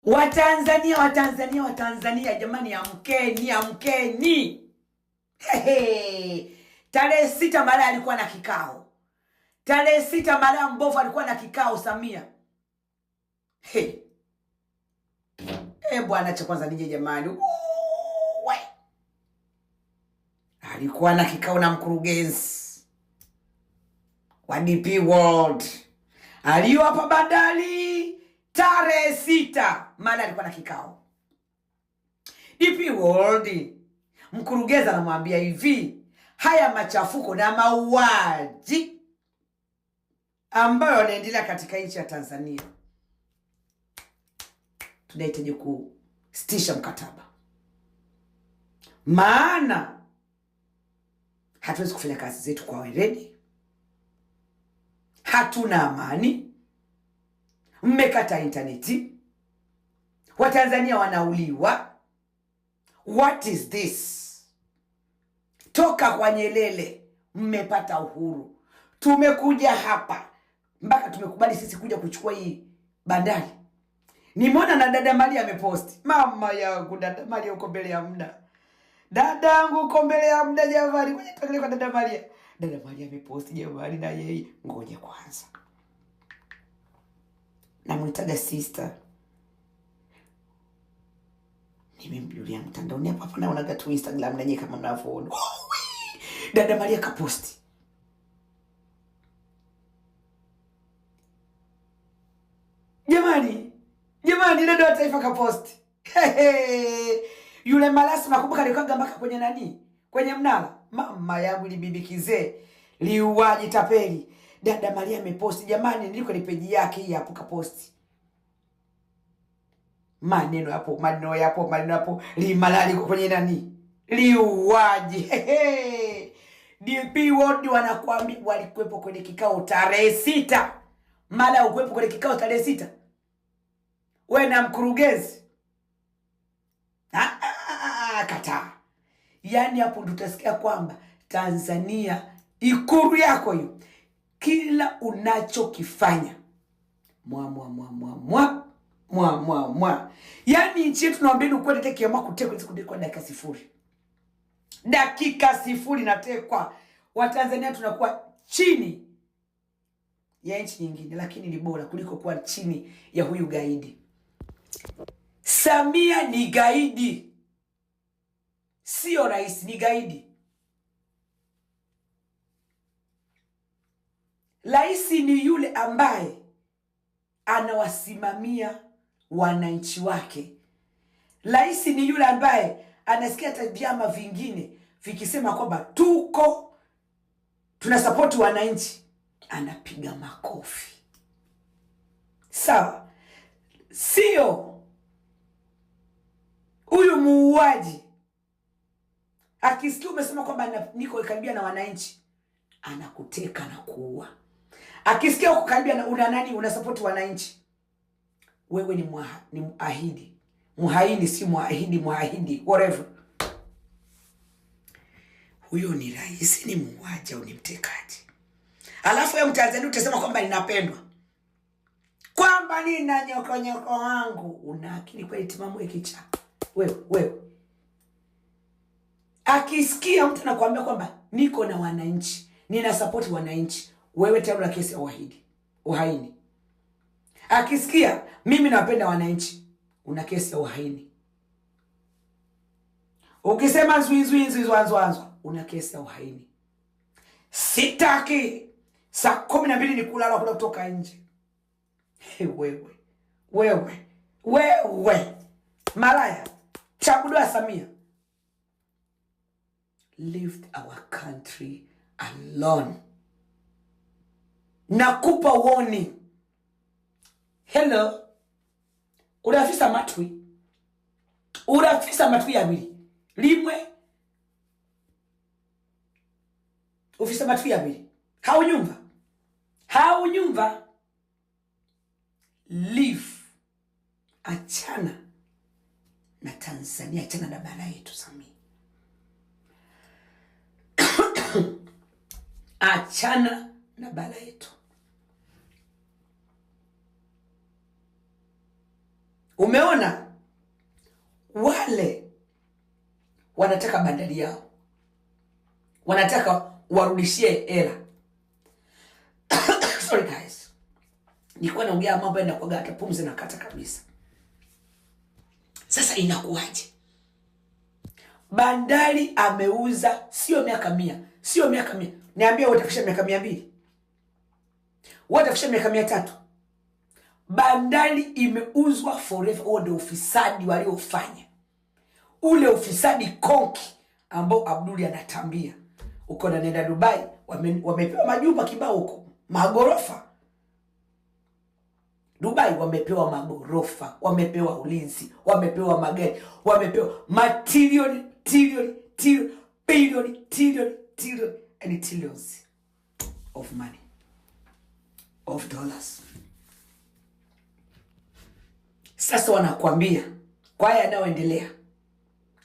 Watanzania jamani, amkeni. Tarehe 6 Malaya alikuwa na kikao. Tarehe 6 Malaya Mbovu alikuwa na kikao Samia. Bwana cha kwanza nije jamani. Alikuwa na kikao na mkurugenzi wa DP World. Aliyo hapa bandari tarehe 6 Malaya alikuwa na kikao. DP World mkurugenzi anamwambia hivi, haya machafuko na mauaji ambayo yanaendelea katika nchi ya Tanzania, tunahitaji kusitisha mkataba, maana hatuwezi kufanya kazi zetu kwa weledi, hatuna amani, mmekata interneti, Watanzania wanauliwa. What is this? Toka kwa Nyerere mmepata uhuru, tumekuja hapa mpaka tumekubali sisi kuja kuchukua hii bandari. Nimeona na dada Maria ameposti. Mama yangu, dada Maria uko mbele ya muda. Dadangu uko mbele ya muda jamani. Ngoja tuangalie kwa dada Maria. Dada Maria ameposti jamani na yeye. Ngoja kwanza. Namuitaga sister. Nimemjulia mtandaoni hapa naona tu Instagram na nyeka kama mnavyoona. Dada Maria kaposti. Jamani dada wa taifa kaposti. Yule malasi nakumbuka alikaga mpaka kwenye nani? Kwenye mnala. Mama yangu ni bibi kizee. Liuaji tapeli. Dada Maria ameposti jamani, niliko ni page yake hii hapo kaposti. Maneno yapo. Limalali kwenye nani? Liuaji. DP World wanakuambia walikuwepo kwenye kikao tarehe 6. Mala ukwepo kwenye kikao tarehe 6. Wewe na mkurugenzi. Kataa. Yaani hapo tutasikia kwamba Tanzania ikuru yako hiyo, kila unachokifanya mwa. Yaani nchi yetu naambia ukweli, tekiamua kutekwa kwa dakika 0. Dakika 0 natekwa. Watanzania tunakuwa chini ya nchi nyingine, lakini ni bora kuliko kuwa chini ya huyu gaidi. Samia ni gaidi. Sio rais, ni gaidi. Rais ni yule ambaye anawasimamia wananchi wake. Rais ni yule ambaye anasikia hata vyama vingine vikisema kwamba tunasupport wananchi, anapiga makofi. Sawa? Sio huyu muuaji akisikia umesema kwamba niko karibia na wananchi, anakuteka na kuua. Akisikia uko karibia na una support wananchi, wewe ni muahidi. Muhaini si muahidi, whatever. Huyo ni rais, ni muuaji au ni mtekaji. Alafu ya Mtanzania utasema kwamba ninapendwa, kwamba nina nyoko wangu. Una akili kweli timamu ikicha? Wewe. Akisikia mtu anakuambia kwamba niko na wananchi, nina support wananchi, wewe tena una kesi ya uhaini. Akisikia mimi napenda wananchi, una kesi ya uhaini. Ukisema nzwanzwa, una kesi ya uhaini. Sitaki saa 12 ni kulala kula kutoka nje. Wewe. Malaya, chagua Samia. Leave our country alone. Nakupa warning. Hello. Urafisa matwi abiri. Limwe. Ufisa matwi abiri. Haunyumva. Leave. Achana na Tanzania, achana na bara yetu Samia. Achana na bara yetu. Umeona, wale wanataka bandari yao, wanataka warudishie hela. Sorry guys, nilikuwa naongea mambo yanakuwa hata pumzi na kata kabisa. Sasa inakuaje? Bandari ameuza sio miaka 100, sio miaka 100. Niambia watafikisha miaka 200. Watafikisha miaka 300. Bandari imeuzwa forever. Huo ndio ufisadi waliofanya. Ule ufisadi konki ambao Abduli anatambia. Uko na nenda Dubai, wamepewa majumba kibao huko, magorofa. Dubai wamepewa magorofa, wamepewa ulinzi, wamepewa magari, wamepewa material, billion, and trillions of money, of dollars. Sasa wanakuambia kwa haya yanayoendelea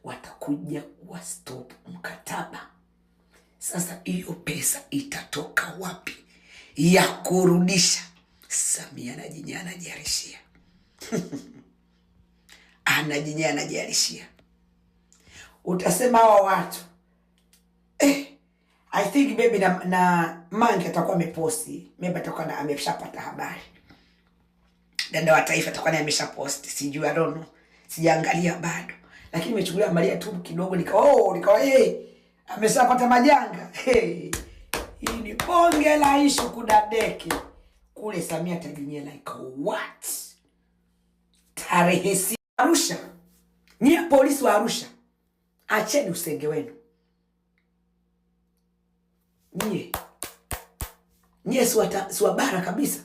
watakuja wa stop mkataba. Sasa hiyo pesa itatoka wapi ya kurudisha? Samia anajiarishia. Anajiarishia. Utasema hawa watu I think maybe na Mange atakuwa ameposti, maybe atakuwa ameshapata habari. Dada wa Taifa atakuwa ameshaposti, sijui, I don't know, sijaangalia bado, lakini nimechukulia Maria tu kidogo nikawa ameshapata majanga. Hii ni bonge la ishu kudadeki. Kule Samia tajinyia like what? Tarehe 6 Arusha. Nyie polisi wa Arusha, acheni usenge wenu. Nyie siwa bara kabisa.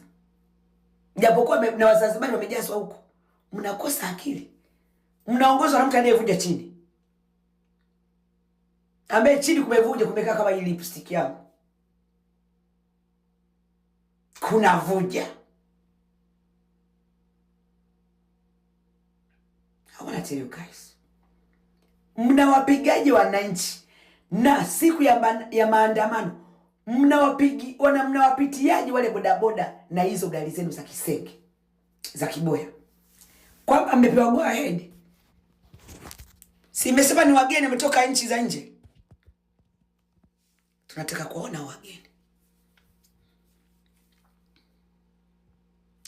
Japokuwa na Wazanzibari wamejazwa huko. Mnakosa akili. Mnaongozwa na mtu anayevuja chini. Ambaye chini kumevuja kumekaa kama hii lipstick yangu. Kuna vuja. I want to tell you guys. Mnawapigaje wananchi? Na siku ya maandamano mnawapitiaje wale bodaboda na hizo gari zenu za kisenge, za kiboya? Kwamba mmepewa go ahead. Si nimesema ni wageni wametoka nchi za nje. Tunataka kuona wageni.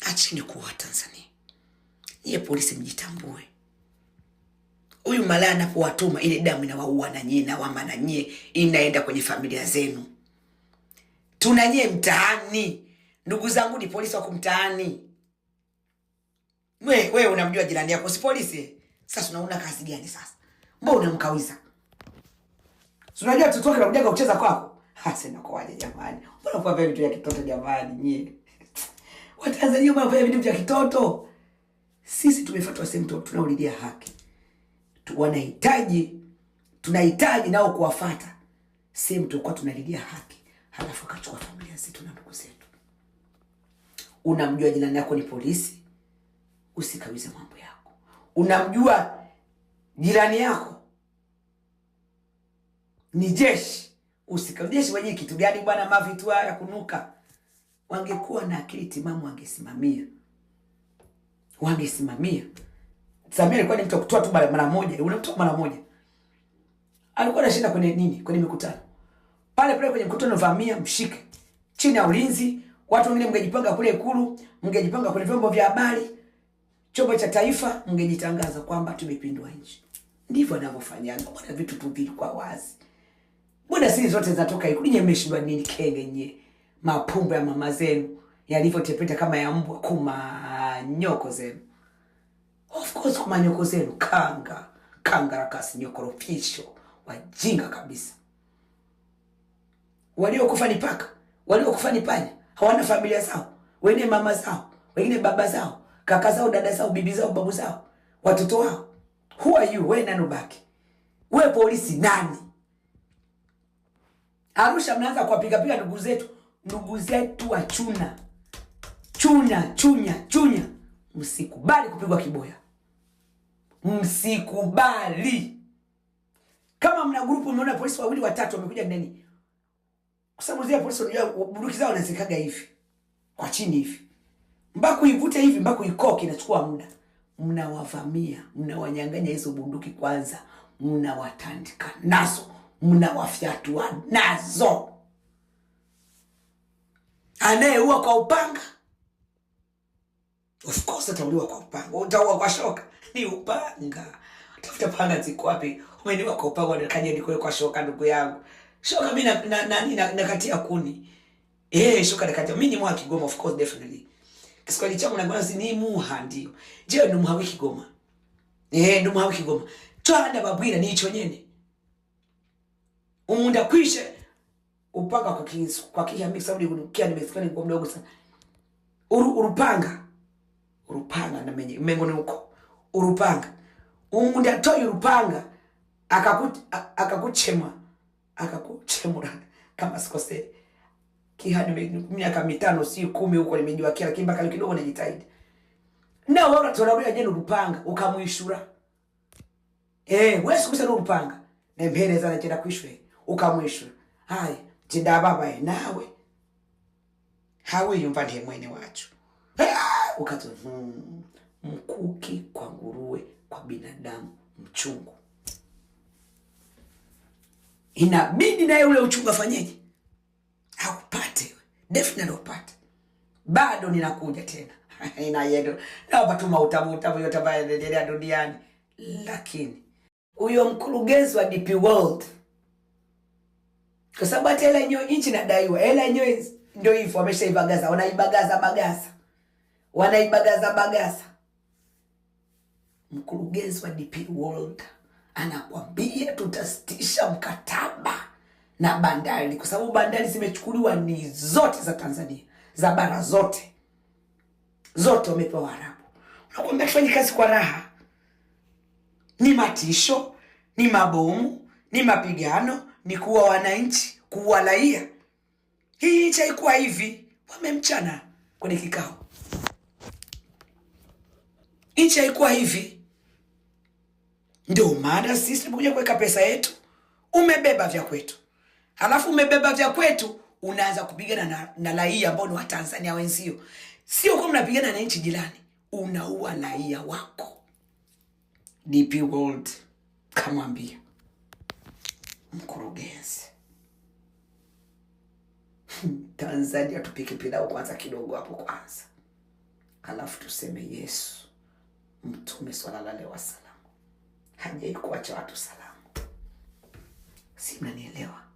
Achini kuwa Tanzania. Nyie polisi mjitambue. Huyu malaya anapowatuma ile damu inawaua na nyie na wama na nyie inaenda kwenye familia zenu. Tunanyie mtaani. Ndugu zangu ni polisi wako mtaani. Wewe unamjua jirani yako si polisi? Sasa unaona kazi gani sasa? Mbona unamkawiza? Unajua tutoke na kujaga kucheza kwako? Sina kwa waje jamani. Mbona kwa vitu ya kitoto jamani nyie? Watanzania wanafanya vitu vya kitoto. Sisi tumefuatwa sehemu tunaulidia haki. Tunahitaji nao kuwafuata sehemu tulikuwa tunalidia haki. Halafu akachukua familia zetu na ndugu zetu. Unamjua jirani yako ni polisi, usikawize mambo yako. Unamjua jirani yako ni jeshi, usikawize. Jeshi wenyewe kitu gani bwana? Mavitu haya kunuka. Wangekuwa na akili timamu wangesimamia. Samia alikuwa ni mtu kutoa tu mara moja, unatoa mara moja. Alikuwa anashinda kwenye nini? Kwenye mikutano. Pale kwenye mkutano vamia, mshike. Chini ya ulinzi, watu wengine mngejipanga kule Ikulu, mngejipanga kwenye vyombo vya habari, chombo cha taifa, mngejitangaza kwamba tumepindua nchi. Ndivyo wanavyofanya. Mbona vitu tu vilikuwa wazi? Mbona siri zote zinatoka Ikulu? Nyie mmeshindwa nini kenge nyie? Mapumbo ya mama zenu yalivyotepeta kama ya mbwa, kumanyoko zenu. Of course kumanyoko zenu kanga rakasi nyokorofisho, wajinga kabisa. Waliokufa ni paka, waliokufa ni panya, hawana familia zao, wengine mama zao, wengine baba zao, kaka zao, dada zao, bibi zao, babu zao, watoto wao. Who are you? Wewe nani ubaki? Wewe polisi nani? Arusha mnaanza kuwapiga ndugu zetu wa chunya. Msikubali kupigwa kiboya. Msikubali. Kama mna grupu mnaona polisi wawili watatu wamekuja ndani. Kwa sababu zile polisi bunduki zao wanazikaga hivi. Kwa chini hivi. Mpaka uivute hivi, mpaka uikoke inachukua muda. mnawavamia, mnawanyang'anya hizo bunduki kwanza, mnawatandika nazo, mnawafyatua nazo. Anayeua kwa upanga, of course atauliwa kwa upanga. Utaua kwa shoka, ni upanga. Tafuta panga ziko wapi? Umeniua kwa upanga, nikaje nikoe kwa shoka ndugu yangu. Shoka mimi nakatia kuni. Shoka nakatia. Mimi ni mwa Kigoma, of course, definitely. Kiswahili changu na si ni muha ndio. Je, ndo mwa Kigoma? Ndo mwa Kigoma. Twanda babwira ni icho nyene. Umunda kwishe upanga kwa kihami sababu unukia nimesikani kwa mdogo sana. Urupanga na mengo ni uko. Urupanga. Umunda toyi urupanga akakuchemura kama sikose. Kihani miaka 5 si 10 huko nimejua kila kimbaka kidogo najitahidi. Na wewe unarudia jeni urupanga ukamwishura. Wewe sikusema urupanga. Nempereza na chenda kwishwe ukamwishura. Hai, tinda baba nawe. Hawe yumva ndiye mwene wacu. Ukato mkuki kwa nguruwe, kwa binadamu mchungu. Inabidi naye ule uchungu afanyeje? Haupate. Definitely upate. Bado ninakuja tena. Inayedo. Na batuma utamu yote ambayo yanaendelea duniani. Lakini huyo mkurugenzi wa DP World, kwa sababu hata hela yenyewe nchi nadaiwa. Hela yenyewe ndio hivyo wameshaibagaza. Wanaibagaza bagasa. Mkurugenzi wa DP World anakwambia tutasitisha mkataba na bandari, kwa sababu bandari zimechukuliwa ni zote za Tanzania, za bara zote wamepewa Waarabu. Unakwambia tufanye kazi kwa raha. Ni matisho, ni mabomu, ni mapigano, ni kuwa wananchi, kuwa raia. Hii nchi haikuwa hivi. Wamemchana kwenye kikao. Nchi haikuwa hivi. Ndio maana sisi tumekuja kuweka pesa yetu. Umebeba vya kwetu. Halafu umebeba vya kwetu, unaanza kupigana na raia ambao ni wa Tanzania wenzio. Sio kama mnapigana na nchi jirani. Unaua raia wako. DP World kamwambia mkurugenzi, Tanzania tupike pilau kwanza kidogo hapo kwanza. Halafu tuseme Yesu Mtume sallallahu alaihi wasallam hajai kuacha watu salamu. Si mnanielewa?